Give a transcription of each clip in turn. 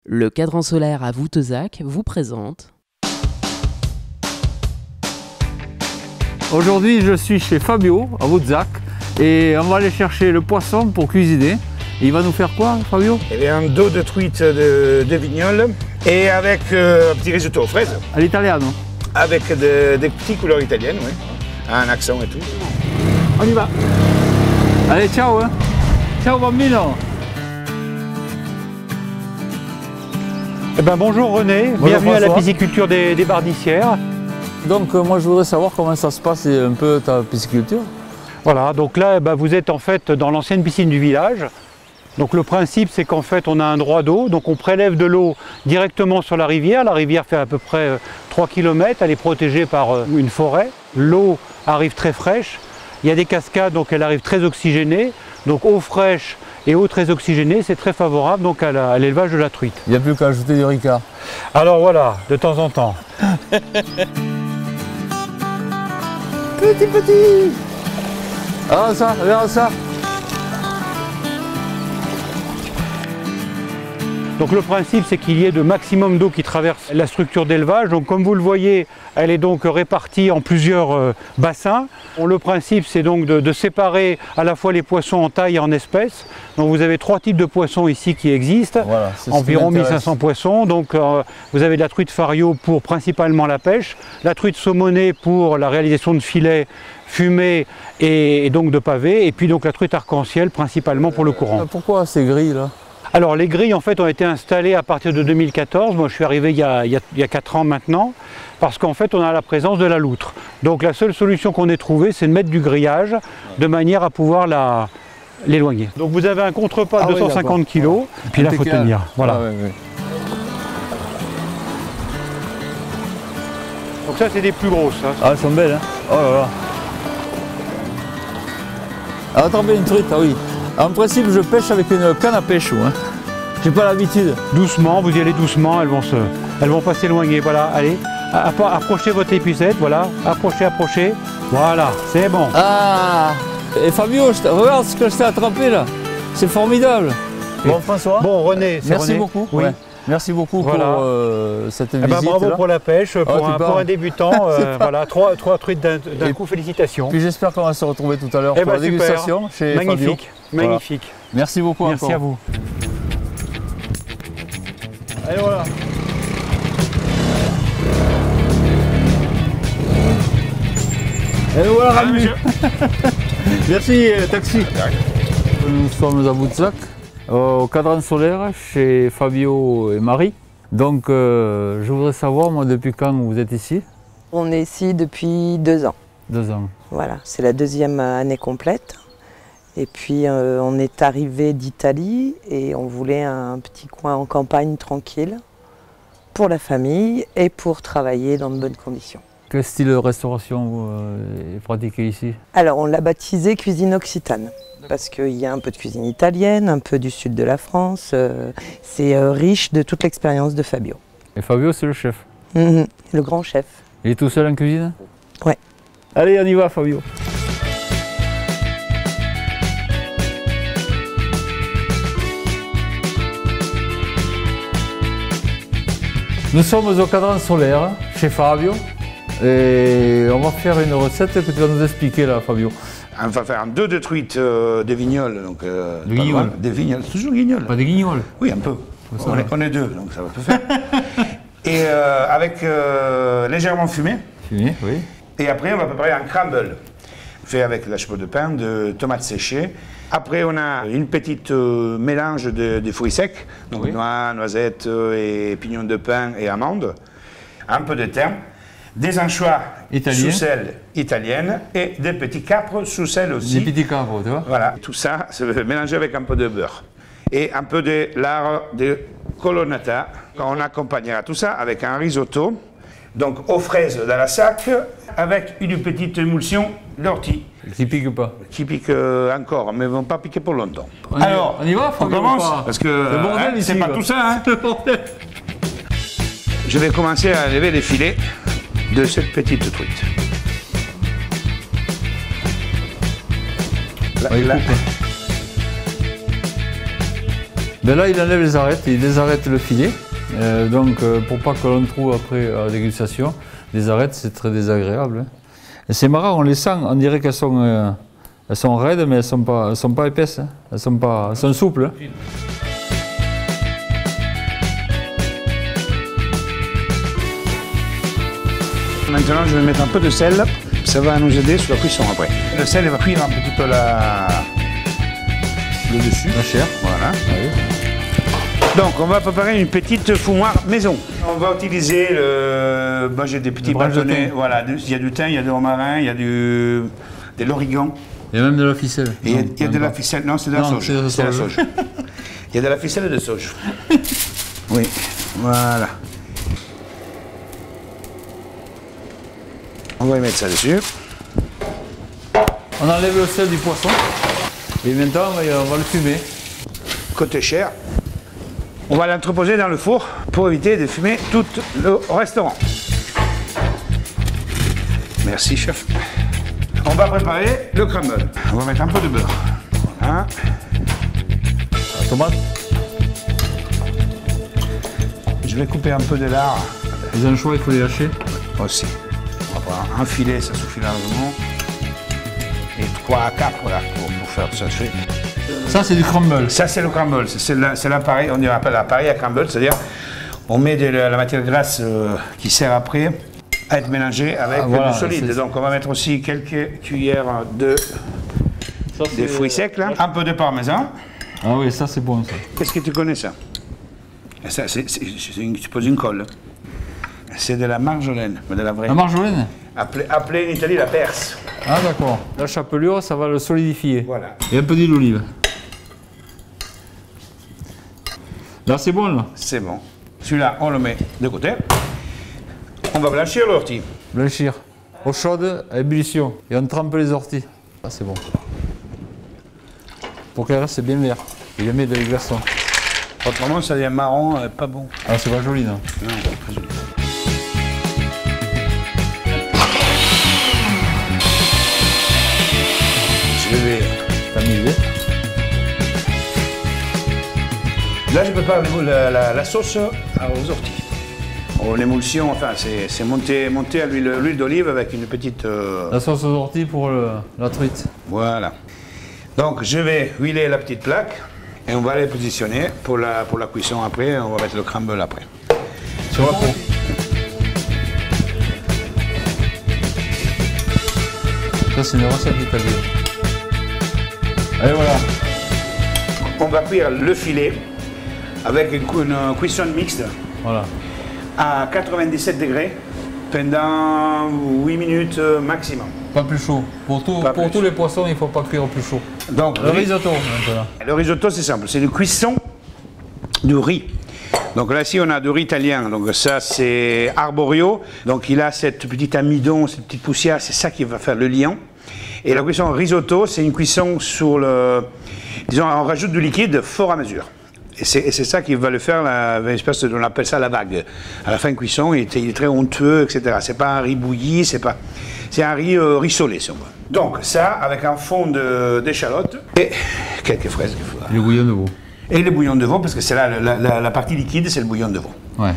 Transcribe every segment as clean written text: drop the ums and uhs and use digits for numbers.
Le cadran solaire à Voutazac vous présente. Aujourd'hui, je suis chez Fabio à Voutazac et on va aller chercher le poisson pour cuisiner. Et il va nous faire quoi, Fabio? Eh bien, un dos de truite de vignole et avec un petit risotto aux fraises. À l'italiano? Avec des petites couleurs italiennes, oui. Un accent et tout. On y va. Allez, ciao, hein. Ciao, bambino. Eh ben, bonjour René, bonjour bienvenue à la François. pisciculture des Bardicières. Donc moi je voudrais savoir comment ça se passe un peu ta pisciculture. Voilà, donc là vous êtes en fait dans l'ancienne piscine du village. Donc le principe c'est qu'en fait on a un droit d'eau, donc on prélève de l'eau directement sur la rivière. La rivière fait à peu près 3 km, elle est protégée par une forêt. L'eau arrive très fraîche, il y a des cascades donc elle arrive très oxygénée. Donc eau fraîche et eau très oxygénée, c'est très favorable donc à l'élevage de la truite. Il n'y a plus qu'à ajouter du ricard. Alors voilà, de temps en temps. Petit. Ah ça, regarde ça. Donc le principe c'est qu'il y ait de maximum d'eau qui traverse la structure d'élevage. Donc comme vous le voyez, elle est donc répartie en plusieurs bassins. Le principe c'est donc de séparer à la fois les poissons en taille et en espèces. Donc vous avez 3 types de poissons ici qui existent, Voilà, environ 1500 poissons. Donc vous avez de la truite fario pour principalement la pêche, la truite saumonée pour la réalisation de filets fumés et donc de pavés, et puis donc la truite arc-en-ciel principalement pour le courant. Pourquoi ces grilles là? Alors les grilles en fait ont été installées à partir de 2014, moi je suis arrivé il y a 4 ans maintenant, parce qu'en fait on a la présence de la loutre. Donc la seule solution qu'on ait trouvée c'est de mettre du grillage de manière à pouvoir l'éloigner. Donc vous avez un contrepas de 250 kg, et puis là il faut tenir. Voilà. Ah, ouais. Donc ça c'est des plus grosses. Hein. Ah elles sont belles hein. Oh là là. Ah, attraper une truite, ah oui. En principe je pêche avec une canne à pêche, hein. J'ai pas l'habitude. Doucement, vous y allez doucement, elles vont pas s'éloigner. Voilà, allez, approchez votre épuisette, voilà, approchez. Voilà, c'est bon. Ah. Et Fabio, regarde ce que je t'ai attrapé là. C'est formidable. Bon François. Bon René, c'est Merci René. beaucoup. Oui. Ouais. Merci beaucoup Voilà. pour cette Eh ben, visite. bravo là. pour la pêche, pour un débutant. Voilà, trois truites d'un coup, félicitations. Puis j'espère qu'on va se retrouver tout à l'heure Eh pour ben, la super. dégustation chez Fabio. Magnifique, Voilà. magnifique. Merci beaucoup Merci encore. à vous. Allez voilà. Et nous voilà Rami. Merci taxi. Nous sommes à Voutazac, au cadran solaire chez Fabio et Marie. Donc je voudrais savoir moi depuis quand vous êtes ici? On est ici depuis 2 ans. 2 ans. Voilà, c'est la 2e année complète. Et puis on est arrivé d'Italie et on voulait un petit coin en campagne tranquille pour la famille et pour travailler dans de bonnes conditions. Quel style de restauration est pratiqué ici? Alors on l'a baptisé cuisine occitane parce qu'il y a un peu de cuisine italienne, un peu du sud de la France. C'est riche de toute l'expérience de Fabio. Et Fabio c'est le chef. Le grand chef. Il est tout seul en cuisine? Ouais. Allez on y va Fabio. Nous sommes au cadran solaire chez Fabio et on va faire une recette que tu vas nous expliquer là Fabio. On va faire un dos de truite de vignole. Donc, De guignol. Des vignoles, toujours guignol. Pas de guignol. Oui, un peu. On est 2, donc ça va tout faire. Et avec légèrement fumé. Fumé, oui. Et après, on va préparer un crumble, fait avec la chapelure de pain, de tomates séchées. Après, on a une petite mélange de fruits secs, donc Oui. noix, noisettes et pignons de pain et amandes. Un peu de thym, des anchois Italien. sous sel italienne et des petits capres sous sel aussi. Des petits cabres, tu vois. Voilà, tout ça se mélanger avec un peu de beurre et un peu de lard de colonnata. On accompagnera tout ça avec un risotto, donc aux fraises dans la sac, avec une petite émulsion d'ortie. Qui pique pas. Qui piquent encore, mais ne vont pas piquer pour longtemps. On y va, on Fabio, commence, ou pas? parce que Le bordel ici, c'est pas quoi. tout ça. Hein. Le bordel. Je vais commencer à enlever les filets de cette petite truite. Il coupe. Ben là, il enlève les arêtes, il désarrête le filet. Donc, pour pas que l'on trouve après à la dégustation, les arêtes, c'est très désagréable. Hein. Et c'est marrant, on les sent, on dirait qu'elles sont raides, mais elles sont pas épaisses. Hein. Elles sont souples. Hein. Maintenant, je vais mettre un peu de sel. Ça va nous aider sur la cuisson après. Le sel il va cuire un peu toute le dessus. La chair. Voilà. Oui. Donc, on va préparer une petite foumoire maison. On va utiliser moi, j'ai des petits bâtonnets. Voilà, il y a du thym, il y a du romarin, il y a de l'origan. Il y a même de la ficelle. Il y a de la ficelle. Non, c'est de la sauge. C'est la sauge. Il y a de la ficelle de sauge. Oui, voilà. On va y mettre ça dessus. On enlève le sel du poisson. Et maintenant, on va le fumer. Côté chair, on va l'entreposer dans le four pour éviter de fumer tout le restaurant. Merci, chef. On va préparer le crumble. On va mettre un peu de beurre. Voilà. La tomate. Je vais couper un peu de lard. Les anchois, il faut les hacher. Aussi. On va prendre un filet, ça suffit largement. Et 3 à 4 voilà, pour faire ça. Ça, c'est du crumble. Ça, c'est le crumble. C'est l'appareil, on appelle l'appareil à crumble, c'est-à-dire on met de la matière grasse qui sert après à être mélangée avec du solide. Donc, on va mettre aussi quelques cuillères de fruits secs, là. Un peu de parmesan. Ah oui, ça, c'est bon, ça. Qu'est-ce que tu connais, ça? Ça, c'est une colle. C'est de la marjolaine, de la vraie. La marjolaine? Appelée en Italie la perse. Ah d'accord. La chapelure, ça va le solidifier. Voilà. Et un peu d'huile d'olive. Là, c'est bon, là? C'est bon. Celui-là, on le met de côté. On va blanchir l'ortie. Blanchir. Eau chaude, à ébullition. Et on trempe les orties. Ah, c'est bon. Pour qu'elle reste bien vert. Il y a mis de glaçons. Autrement, ça devient marron, pas bon. Ah, c'est pas joli, non? Non, pas joli. Je vais Tamiser. Là, je prépare la sauce aux orties. L'émulsion, enfin, c'est monté à l'huile d'olive avec une petite... La sauce aux orties pour la truite. Voilà. Donc, je vais huiler la petite plaque et on va les positionner pour la cuisson après. On va mettre le crumble après. Sur la peau. Ça, c'est une recette italienne. Et voilà. On va cuire le filet avec une cuisson mixte. Voilà. À 97 degrés pendant 8 minutes maximum. Pas plus chaud. Pour tous les poissons, il ne faut pas cuire au plus chaud. Donc, le risotto maintenant. Le risotto, c'est simple. C'est une cuisson du riz. Donc là, ici, on a du riz italien. Donc ça, c'est arborio. Donc il a cette petite amidon, cette petite poussière. C'est ça qui va faire le liant. Et la cuisson risotto, c'est une cuisson sur le... Disons, on rajoute du liquide fort à mesure. Et c'est ça qui va le faire, on appelle ça la vague. À la fin de cuisson, il est très onctueux, etc. C'est pas un riz bouilli, c'est un riz rissolé, si on veut. Donc ça, avec un fond d'échalotes et quelques fraises. Le bouillon de veau. Et le bouillon de veau, parce que c'est là, la partie liquide, c'est le bouillon de veau. Ouais.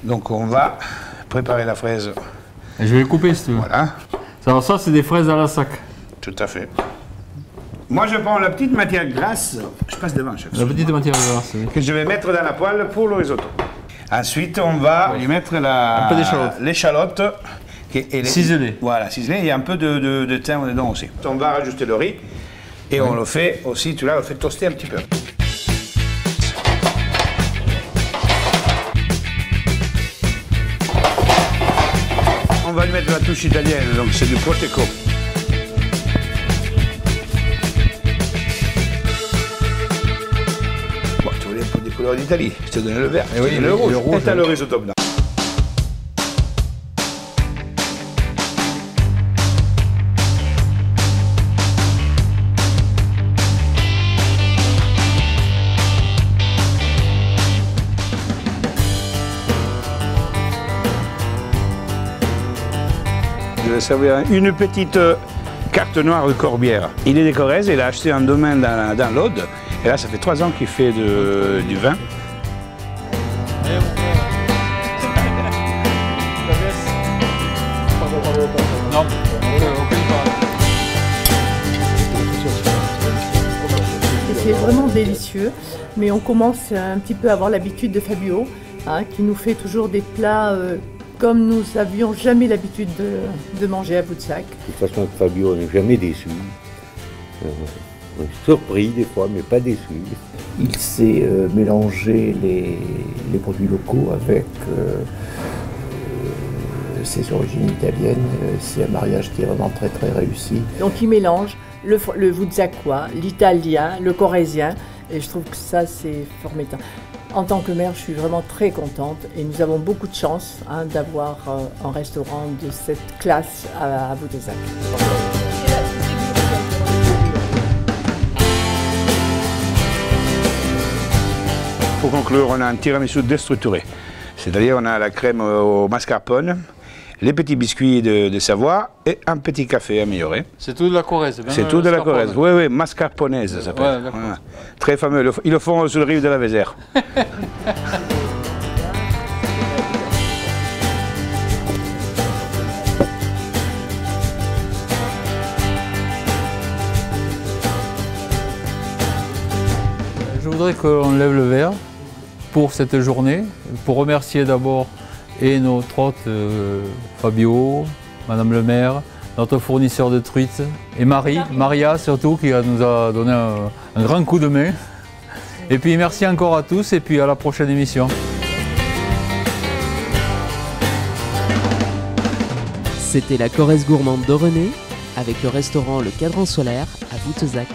Donc on va préparer la fraise. Et je vais les couper, si tu veux. Voilà. Alors ça, c'est des fraises à la sac. Tout à fait. Moi, je prends la petite matière grasse, je passe devant, chef. La petite matière grasse, oui. Que je vais mettre dans la poêle pour le risotto. Ensuite, on va lui mettre un peu d'échalote. L'échalote. Ciselée. Voilà, ciselée, et un peu de thym dedans aussi. On va rajouter le riz et on le fait aussi, tu l'as, on le fait toaster un petit peu. On va lui mettre la touche italienne, donc c'est du prosecco. Bon, tu voulais un peu des couleurs d'Italie, je te donne le vert, et oui, le rouge, et t'as oui. le risotto dedans. Je vais servir une petite carte noire de Corbière. Il est de Corrèze, il a acheté un domaine dans l'Aude Et là, ça fait 3 ans qu'il fait du vin. C'est vraiment délicieux, mais on commence un petit peu à avoir l'habitude de Fabio, hein, qui nous fait toujours des plats comme nous n'avions jamais l'habitude de manger à Boutzac. De toute façon, Fabio n'est jamais déçu. On est surpris des fois, mais pas déçu. Il sait mélanger les produits locaux avec ses origines italiennes. C'est un mariage qui est vraiment très très réussi. Donc il mélange le Boutzacquois, l'italien, le corrézien, et je trouve que ça c'est formidable. En tant que mère, je suis vraiment très contente et nous avons beaucoup de chance d'avoir un restaurant de cette classe à Boutzac. Pour conclure, on a un tiramisu déstructuré. C'est-à-dire on a la crème au mascarpone, les petits biscuits de Savoie et un petit café amélioré. C'est tout de la Corrèze. C'est tout de la Corrèze. Oui, oui, mascarponaise ça s'appelle. Ouais, voilà. Très fameux. Ils le font sur le rive de la Vézère. Je voudrais qu'on lève le verre pour cette journée, pour remercier d'abord et notre hôte Fabio, Madame le maire, notre fournisseur de truites et Maria surtout qui nous a donné un grand coup de main. Et puis merci encore à tous et puis à la prochaine émission. C'était la Corrèze gourmande de René avec le restaurant Le Cadran Solaire à Boutzac.